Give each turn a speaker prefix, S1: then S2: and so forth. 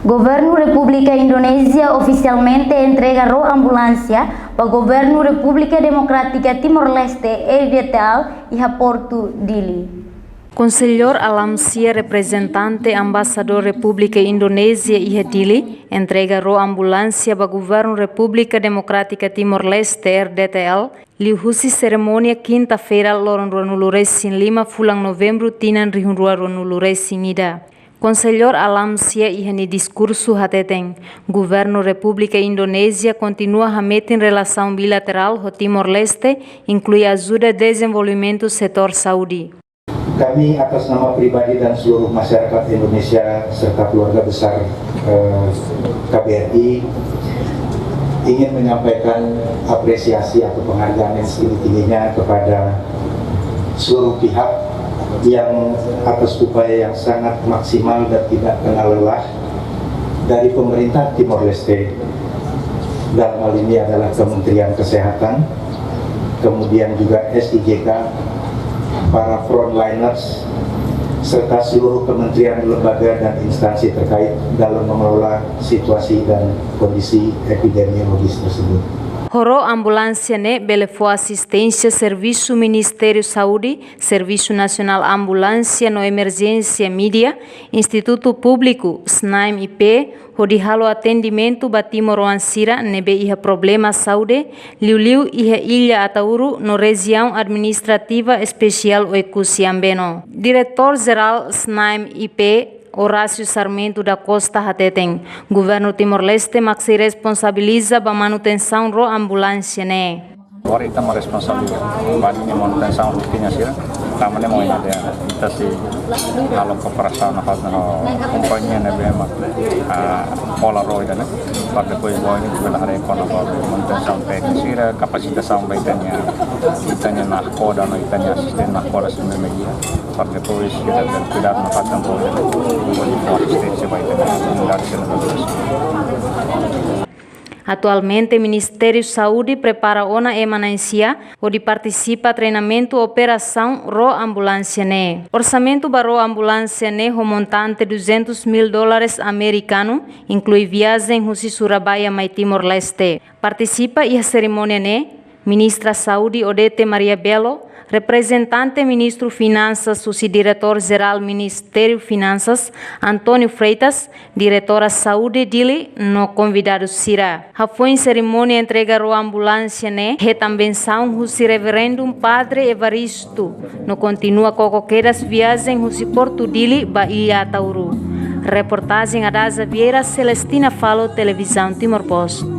S1: Governo República Indonésia oficialmente entrega a ambulância para o Governo República Democrática Timor-Leste, EDTL, e a Porto Dili.
S2: Conselhor Alam Sia, representante Ambasador República Indonésia e Dili, entrega a ambulância para o Governo República Democrática Timor-Leste, RDTL, liu husi cerimônia quinta-feira, loron Ronuluresin 5 fulang novembro, tinan rihunrua Ronuluresin ida. Conselhor Alam Sia ihani discurso hateteng, Governo República Indonésia continua a meter relação bilateral com Timor-Leste, inclui ajuda desenvolvimento setor saúde.
S3: Kami atas nama pribadi dan seluruh masyarakat Indonesia serta keluarga besar KBRI ingin menyampaikan apresiasi atau penghargaan yang setinggi-tingginya kepada seluruh pihak yang atas upaya yang sangat maksimal dan tidak kenal lelah dari pemerintah Timor-Leste. Dalam hal ini adalah Kementerian Kesehatan, kemudian juga SIJK, para frontliners, serta seluruh kementerian, lembaga, dan instansi terkait dalam mengelola situasi dan kondisi epidemiologis tersebut.
S2: Horo ambulância ne belefou assistência Serviço Ministério Saúde, Serviço Nacional Ambulância no Emergência Mídia, Instituto Público SNAIM IP, hodihalo atendimento Batimor Ansira nebe iha problema saúde, liu iha ilha Atauru no região administrativa especial Oicuciambeno. Diretor-geral SNAIM IP Horácio Sarmento da Costa Hateteng, Governo Timor-Leste maxi responsabiliza a manutenção da ambulância ne.
S4: Agora estamos responsáveis para manutenção financeira, também mau ada kita si kalau koperasi nafas no kompannya ne bema Polaroid ne pada poin ini bila hari ekonomi manutenção financeira kapasitas sambaitanya itanya nak koda no itanya asisten nak koda semua media pada poin kita tidak nafas dan poin asisten sebaitanya dari
S2: Atualmente, o Ministério Saúde prepara uma emanância onde participa treinamento operação ro ambulância ne. Orçamento para ro ambulância ne o montante $200 mil americano, inclui viagem russo Surabaya mai Timor-Leste. Participa e a cerimônia ne Ministra Saúde Odete Maria Belo, representante Ministro Finanças, Diretor-Geral Ministério Finanças, Antônio Freitas, Diretora Saúde Dili, no convidado Sira. A foi em cerimônia entrega a ambulância ne, também são o Reverendo Padre Evaristo, no continua cocoqueiras viagem o Porto Dili, Bahia Atauru. Reportagem Adasa Vieira, Celestina Falo, Televisão Timor Post.